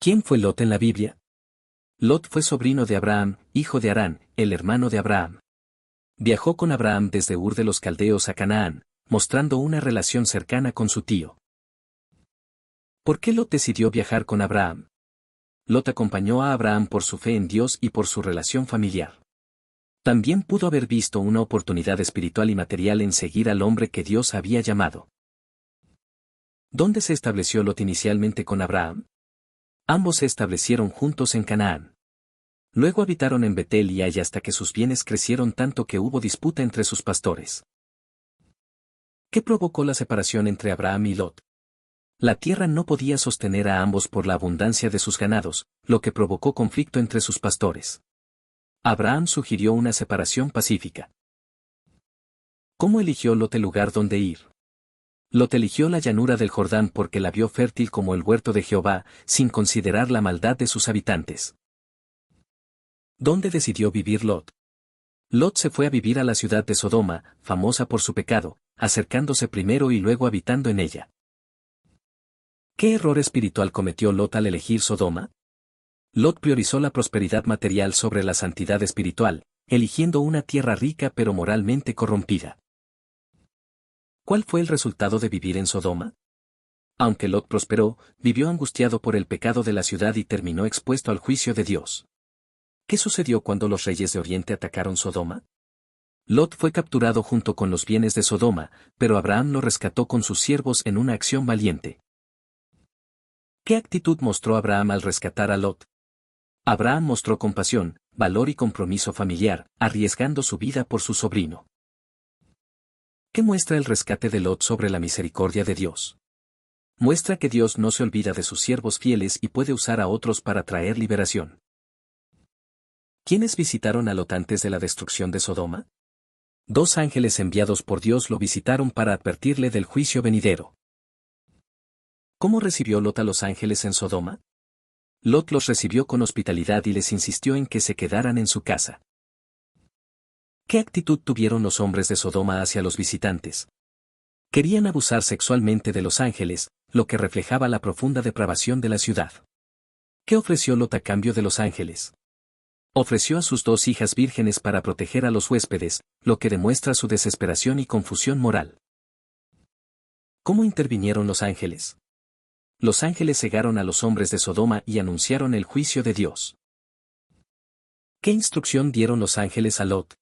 ¿Quién fue Lot en la Biblia? Lot fue sobrino de Abraham, hijo de Harán, el hermano de Abraham. Viajó con Abraham desde Ur de los Caldeos a Canaán, mostrando una relación cercana con su tío. ¿Por qué Lot decidió viajar con Abraham? Lot acompañó a Abraham por su fe en Dios y por su relación familiar. También pudo haber visto una oportunidad espiritual y material en seguir al hombre que Dios había llamado. ¿Dónde se estableció Lot inicialmente con Abraham? Ambos se establecieron juntos en Canaán. Luego habitaron en Betel y Ai hasta que sus bienes crecieron tanto que hubo disputa entre sus pastores. ¿Qué provocó la separación entre Abraham y Lot? La tierra no podía sostener a ambos por la abundancia de sus ganados, lo que provocó conflicto entre sus pastores. Abraham sugirió una separación pacífica. ¿Cómo eligió Lot el lugar donde ir? Lot eligió la llanura del Jordán porque la vio fértil como el huerto de Jehová, sin considerar la maldad de sus habitantes. ¿Dónde decidió vivir Lot? Lot se fue a vivir a la ciudad de Sodoma, famosa por su pecado, acercándose primero y luego habitando en ella. ¿Qué error espiritual cometió Lot al elegir Sodoma? Lot priorizó la prosperidad material sobre la santidad espiritual, eligiendo una tierra rica pero moralmente corrompida. ¿Cuál fue el resultado de vivir en Sodoma? Aunque Lot prosperó, vivió angustiado por el pecado de la ciudad y terminó expuesto al juicio de Dios. ¿Qué sucedió cuando los reyes de Oriente atacaron Sodoma? Lot fue capturado junto con los bienes de Sodoma, pero Abraham lo rescató con sus siervos en una acción valiente. ¿Qué actitud mostró Abraham al rescatar a Lot? Abraham mostró compasión, valor y compromiso familiar, arriesgando su vida por su sobrino. ¿Qué muestra el rescate de Lot sobre la misericordia de Dios? Muestra que Dios no se olvida de sus siervos fieles y puede usar a otros para traer liberación. ¿Quiénes visitaron a Lot antes de la destrucción de Sodoma? 2 ángeles enviados por Dios lo visitaron para advertirle del juicio venidero. ¿Cómo recibió Lot a los ángeles en Sodoma? Lot los recibió con hospitalidad y les insistió en que se quedaran en su casa. ¿Qué actitud tuvieron los hombres de Sodoma hacia los visitantes? Querían abusar sexualmente de los ángeles, lo que reflejaba la profunda depravación de la ciudad. ¿Qué ofreció Lot a cambio de los ángeles? Ofreció a sus 2 hijas vírgenes para proteger a los huéspedes, lo que demuestra su desesperación y confusión moral. ¿Cómo intervinieron los ángeles? Los ángeles cegaron a los hombres de Sodoma y anunciaron el juicio de Dios. ¿Qué instrucción dieron los ángeles a Lot?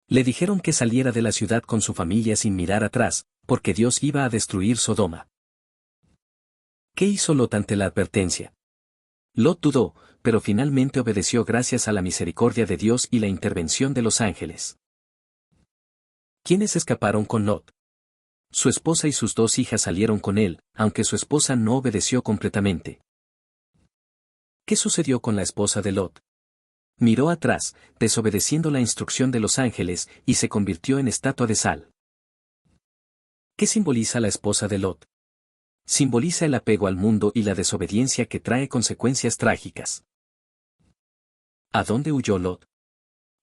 Le dijeron que saliera de la ciudad con su familia sin mirar atrás, porque Dios iba a destruir Sodoma. ¿Qué hizo Lot ante la advertencia? Lot dudó, pero finalmente obedeció gracias a la misericordia de Dios y la intervención de los ángeles. ¿Quiénes escaparon con Lot? Su esposa y sus 2 hijas salieron con él, aunque su esposa no obedeció completamente. ¿Qué sucedió con la esposa de Lot? Miró atrás, desobedeciendo la instrucción de los ángeles, y se convirtió en estatua de sal. ¿Qué simboliza la esposa de Lot? Simboliza el apego al mundo y la desobediencia que trae consecuencias trágicas. ¿A dónde huyó Lot?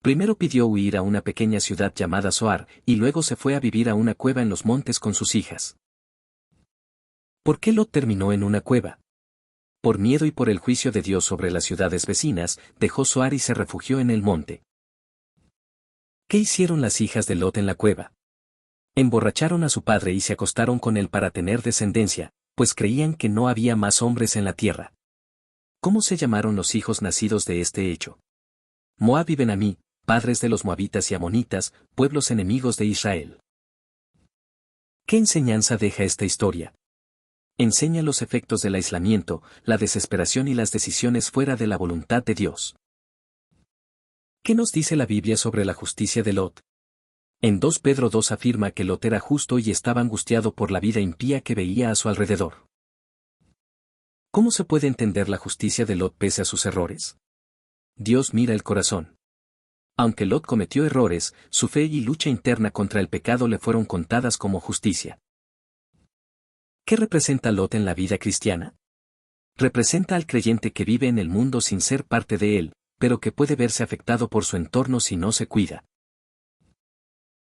Primero pidió huir a una pequeña ciudad llamada Zoar, y luego se fue a vivir a una cueva en los montes con sus hijas. ¿Por qué Lot terminó en una cueva? Por miedo y por el juicio de Dios sobre las ciudades vecinas, dejó Zoar y se refugió en el monte. ¿Qué hicieron las hijas de Lot en la cueva? Emborracharon a su padre y se acostaron con él para tener descendencia, pues creían que no había más hombres en la tierra. ¿Cómo se llamaron los hijos nacidos de este hecho? Moab y Ben-Amí, padres de los moabitas y amonitas, pueblos enemigos de Israel. ¿Qué enseñanza deja esta historia? Enseña los efectos del aislamiento, la desesperación y las decisiones fuera de la voluntad de Dios. ¿Qué nos dice la Biblia sobre la justicia de Lot? En 2 Pedro 2 afirma que Lot era justo y estaba angustiado por la vida impía que veía a su alrededor. ¿Cómo se puede entender la justicia de Lot pese a sus errores? Dios mira el corazón. Aunque Lot cometió errores, su fe y lucha interna contra el pecado le fueron contadas como justicia. ¿Qué representa Lot en la vida cristiana? Representa al creyente que vive en el mundo sin ser parte de él, pero que puede verse afectado por su entorno si no se cuida.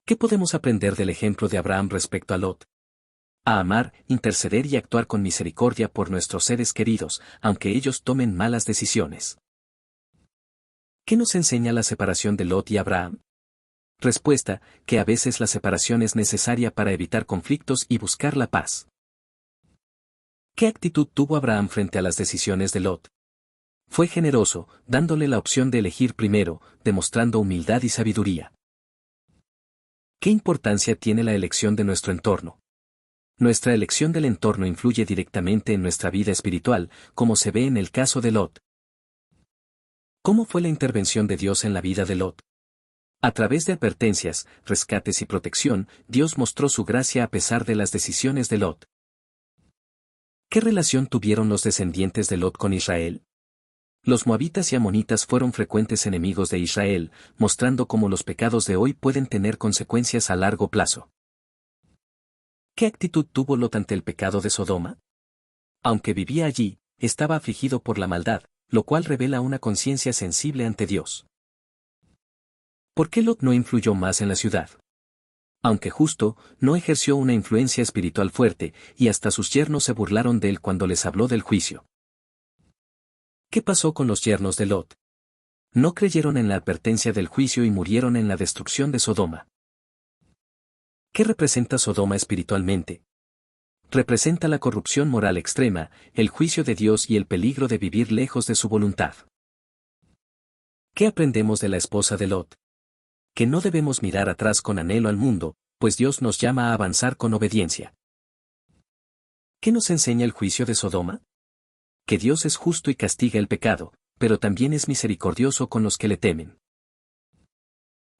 ¿Qué podemos aprender del ejemplo de Abraham respecto a Lot? A amar, interceder y actuar con misericordia por nuestros seres queridos, aunque ellos tomen malas decisiones. ¿Qué nos enseña la separación de Lot y Abraham? Respuesta, que a veces la separación es necesaria para evitar conflictos y buscar la paz. ¿Qué actitud tuvo Abraham frente a las decisiones de Lot? Fue generoso, dándole la opción de elegir primero, demostrando humildad y sabiduría. ¿Qué importancia tiene la elección de nuestro entorno? Nuestra elección del entorno influye directamente en nuestra vida espiritual, como se ve en el caso de Lot. ¿Cómo fue la intervención de Dios en la vida de Lot? A través de advertencias, rescates y protección, Dios mostró su gracia a pesar de las decisiones de Lot. ¿Qué relación tuvieron los descendientes de Lot con Israel? Los moabitas y amonitas fueron frecuentes enemigos de Israel, mostrando cómo los pecados de hoy pueden tener consecuencias a largo plazo. ¿Qué actitud tuvo Lot ante el pecado de Sodoma? Aunque vivía allí, estaba afligido por la maldad, lo cual revela una conciencia sensible ante Dios. ¿Por qué Lot no influyó más en la ciudad? Aunque justo, no ejerció una influencia espiritual fuerte, y hasta sus yernos se burlaron de él cuando les habló del juicio. ¿Qué pasó con los yernos de Lot? No creyeron en la advertencia del juicio y murieron en la destrucción de Sodoma. ¿Qué representa Sodoma espiritualmente? Representa la corrupción moral extrema, el juicio de Dios y el peligro de vivir lejos de su voluntad. ¿Qué aprendemos de la esposa de Lot? Que no debemos mirar atrás con anhelo al mundo, pues Dios nos llama a avanzar con obediencia. ¿Qué nos enseña el juicio de Sodoma? Que Dios es justo y castiga el pecado, pero también es misericordioso con los que le temen.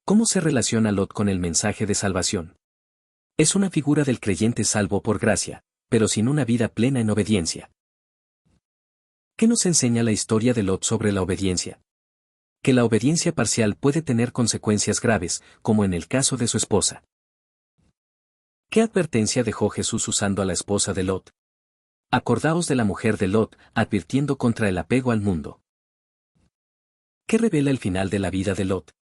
¿Cómo se relaciona Lot con el mensaje de salvación? Es una figura del creyente salvo por gracia, pero sin una vida plena en obediencia. ¿Qué nos enseña la historia de Lot sobre la obediencia? Que la obediencia parcial puede tener consecuencias graves, como en el caso de su esposa. ¿Qué advertencia dejó Jesús usando a la esposa de Lot? Acordaos de la mujer de Lot, advirtiendo contra el apego al mundo. ¿Qué revela el final de la vida de Lot?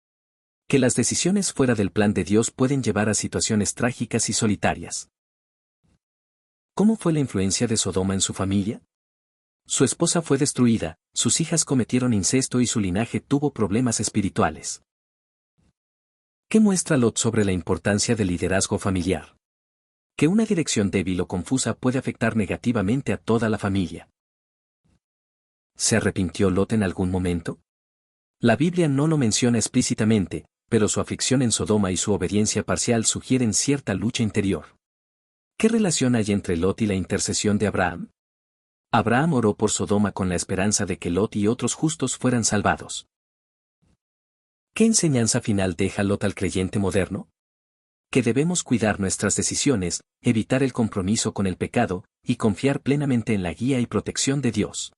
Que las decisiones fuera del plan de Dios pueden llevar a situaciones trágicas y solitarias. ¿Cómo fue la influencia de Sodoma en su familia? Su esposa fue destruida, sus hijas cometieron incesto y su linaje tuvo problemas espirituales. ¿Qué muestra Lot sobre la importancia del liderazgo familiar? Que una dirección débil o confusa puede afectar negativamente a toda la familia. ¿Se arrepintió Lot en algún momento? La Biblia no lo menciona explícitamente, pero su aflicción en Sodoma y su obediencia parcial sugieren cierta lucha interior. ¿Qué relación hay entre Lot y la intercesión de Abraham? Abraham oró por Sodoma con la esperanza de que Lot y otros justos fueran salvados. ¿Qué enseñanza final deja Lot al creyente moderno? Que debemos cuidar nuestras decisiones, evitar el compromiso con el pecado, y confiar plenamente en la guía y protección de Dios.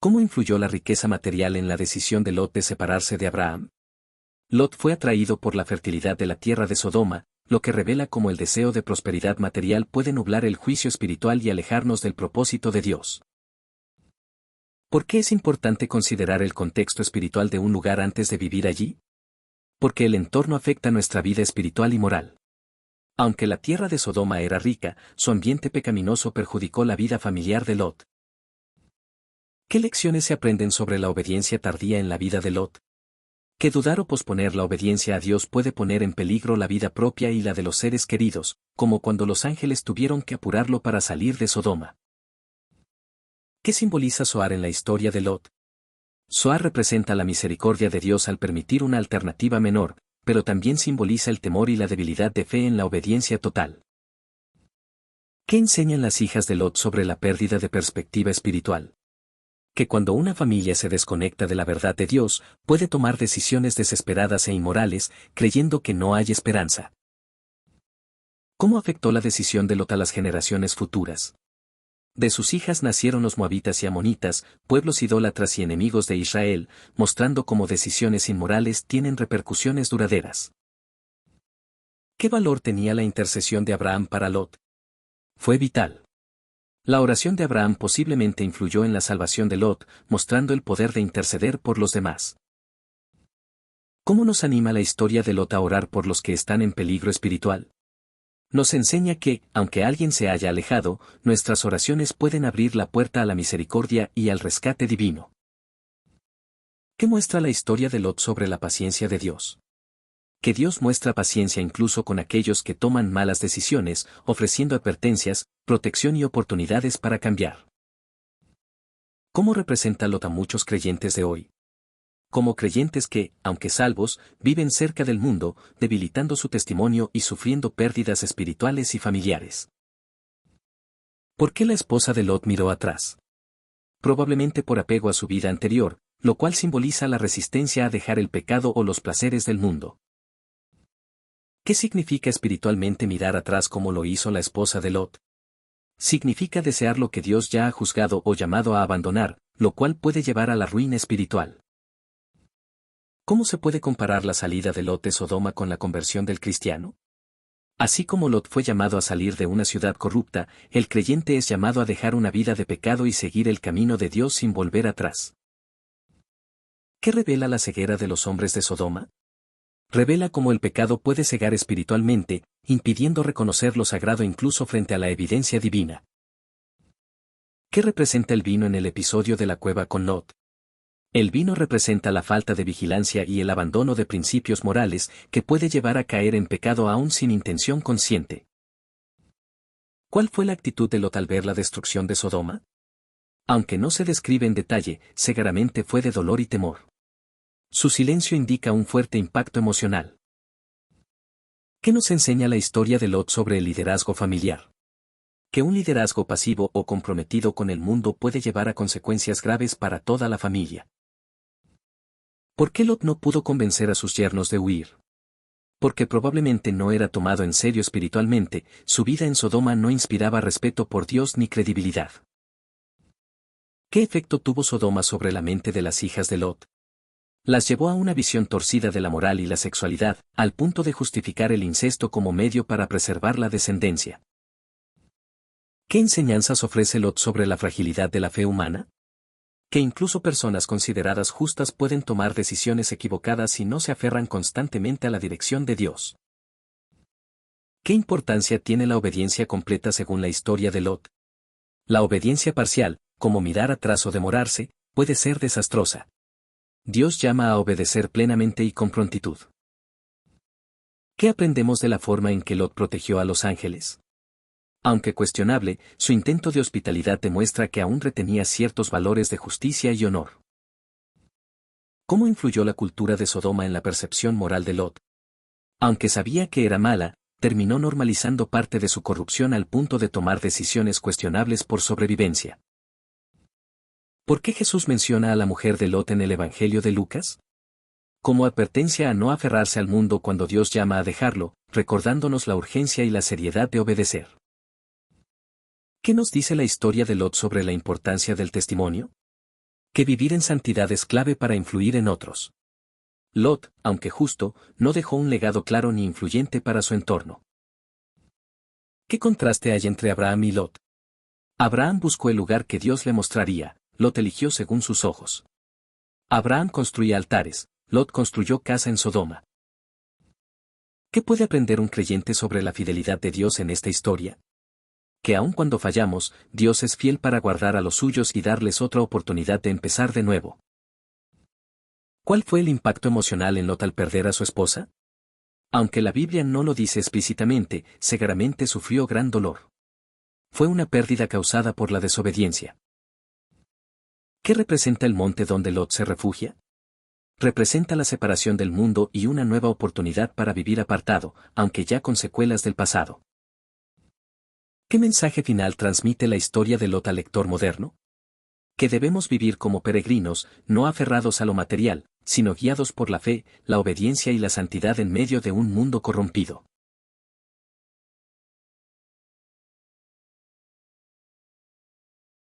¿Cómo influyó la riqueza material en la decisión de Lot de separarse de Abraham? Lot fue atraído por la fertilidad de la tierra de Sodoma, lo que revela cómo el deseo de prosperidad material puede nublar el juicio espiritual y alejarnos del propósito de Dios. ¿Por qué es importante considerar el contexto espiritual de un lugar antes de vivir allí? Porque el entorno afecta nuestra vida espiritual y moral. Aunque la tierra de Sodoma era rica, su ambiente pecaminoso perjudicó la vida familiar de Lot. ¿Qué lecciones se aprenden sobre la obediencia tardía en la vida de Lot? Que dudar o posponer la obediencia a Dios puede poner en peligro la vida propia y la de los seres queridos, como cuando los ángeles tuvieron que apurarlo para salir de Sodoma. ¿Qué simboliza Zoar en la historia de Lot? Zoar representa la misericordia de Dios al permitir una alternativa menor, pero también simboliza el temor y la debilidad de fe en la obediencia total. ¿Qué enseñan las hijas de Lot sobre la pérdida de perspectiva espiritual? Que cuando una familia se desconecta de la verdad de Dios, puede tomar decisiones desesperadas e inmorales, creyendo que no hay esperanza. ¿Cómo afectó la decisión de Lot a las generaciones futuras? De sus hijas nacieron los moabitas y amonitas, pueblos idólatras y enemigos de Israel, mostrando cómo decisiones inmorales tienen repercusiones duraderas. ¿Qué valor tenía la intercesión de Abraham para Lot? Fue vital. La oración de Abraham posiblemente influyó en la salvación de Lot, mostrando el poder de interceder por los demás. ¿Cómo nos anima la historia de Lot a orar por los que están en peligro espiritual? Nos enseña que, aunque alguien se haya alejado, nuestras oraciones pueden abrir la puerta a la misericordia y al rescate divino. ¿Qué muestra la historia de Lot sobre la paciencia de Dios? Que Dios muestra paciencia incluso con aquellos que toman malas decisiones, ofreciendo advertencias, protección y oportunidades para cambiar. ¿Cómo representa Lot a muchos creyentes de hoy? Como creyentes que, aunque salvos, viven cerca del mundo, debilitando su testimonio y sufriendo pérdidas espirituales y familiares. ¿Por qué la esposa de Lot miró atrás? Probablemente por apego a su vida anterior, lo cual simboliza la resistencia a dejar el pecado o los placeres del mundo. ¿Qué significa espiritualmente mirar atrás como lo hizo la esposa de Lot? Significa desear lo que Dios ya ha juzgado o llamado a abandonar, lo cual puede llevar a la ruina espiritual. ¿Cómo se puede comparar la salida de Lot de Sodoma con la conversión del cristiano? Así como Lot fue llamado a salir de una ciudad corrupta, el creyente es llamado a dejar una vida de pecado y seguir el camino de Dios sin volver atrás. ¿Qué revela la ceguera de los hombres de Sodoma? Revela cómo el pecado puede cegar espiritualmente, impidiendo reconocer lo sagrado incluso frente a la evidencia divina. ¿Qué representa el vino en el episodio de la cueva con Lot? El vino representa la falta de vigilancia y el abandono de principios morales que puede llevar a caer en pecado aún sin intención consciente. ¿Cuál fue la actitud de Lot al ver la destrucción de Sodoma? Aunque no se describe en detalle, seguramente fue de dolor y temor. Su silencio indica un fuerte impacto emocional. ¿Qué nos enseña la historia de Lot sobre el liderazgo familiar? Que un liderazgo pasivo o comprometido con el mundo puede llevar a consecuencias graves para toda la familia. ¿Por qué Lot no pudo convencer a sus yernos de huir? Porque probablemente no era tomado en serio espiritualmente, su vida en Sodoma no inspiraba respeto por Dios ni credibilidad. ¿Qué efecto tuvo Sodoma sobre la mente de las hijas de Lot? Las llevó a una visión torcida de la moral y la sexualidad, al punto de justificar el incesto como medio para preservar la descendencia. ¿Qué enseñanzas ofrece Lot sobre la fragilidad de la fe humana? Que incluso personas consideradas justas pueden tomar decisiones equivocadas si no se aferran constantemente a la dirección de Dios. ¿Qué importancia tiene la obediencia completa según la historia de Lot? La obediencia parcial, como mirar atrás o demorarse, puede ser desastrosa. Dios llama a obedecer plenamente y con prontitud. ¿Qué aprendemos de la forma en que Lot protegió a los ángeles? Aunque cuestionable, su intento de hospitalidad demuestra que aún retenía ciertos valores de justicia y honor. ¿Cómo influyó la cultura de Sodoma en la percepción moral de Lot? Aunque sabía que era mala, terminó normalizando parte de su corrupción al punto de tomar decisiones cuestionables por sobrevivencia. ¿Por qué Jesús menciona a la mujer de Lot en el Evangelio de Lucas? Como advertencia a no aferrarse al mundo cuando Dios llama a dejarlo, recordándonos la urgencia y la seriedad de obedecer. ¿Qué nos dice la historia de Lot sobre la importancia del testimonio? Que vivir en santidad es clave para influir en otros. Lot, aunque justo, no dejó un legado claro ni influyente para su entorno. ¿Qué contraste hay entre Abraham y Lot? Abraham buscó el lugar que Dios le mostraría, Lot eligió según sus ojos. Abraham construía altares, Lot construyó casa en Sodoma. ¿Qué puede aprender un creyente sobre la fidelidad de Dios en esta historia? Que aun cuando fallamos, Dios es fiel para guardar a los suyos y darles otra oportunidad de empezar de nuevo. ¿Cuál fue el impacto emocional en Lot al perder a su esposa? Aunque la Biblia no lo dice explícitamente, seguramente sufrió gran dolor. Fue una pérdida causada por la desobediencia. ¿Qué representa el monte donde Lot se refugia? Representa la separación del mundo y una nueva oportunidad para vivir apartado, aunque ya con secuelas del pasado. ¿Qué mensaje final transmite la historia de Lot al lector moderno? Que debemos vivir como peregrinos, no aferrados a lo material, sino guiados por la fe, la obediencia y la santidad en medio de un mundo corrompido.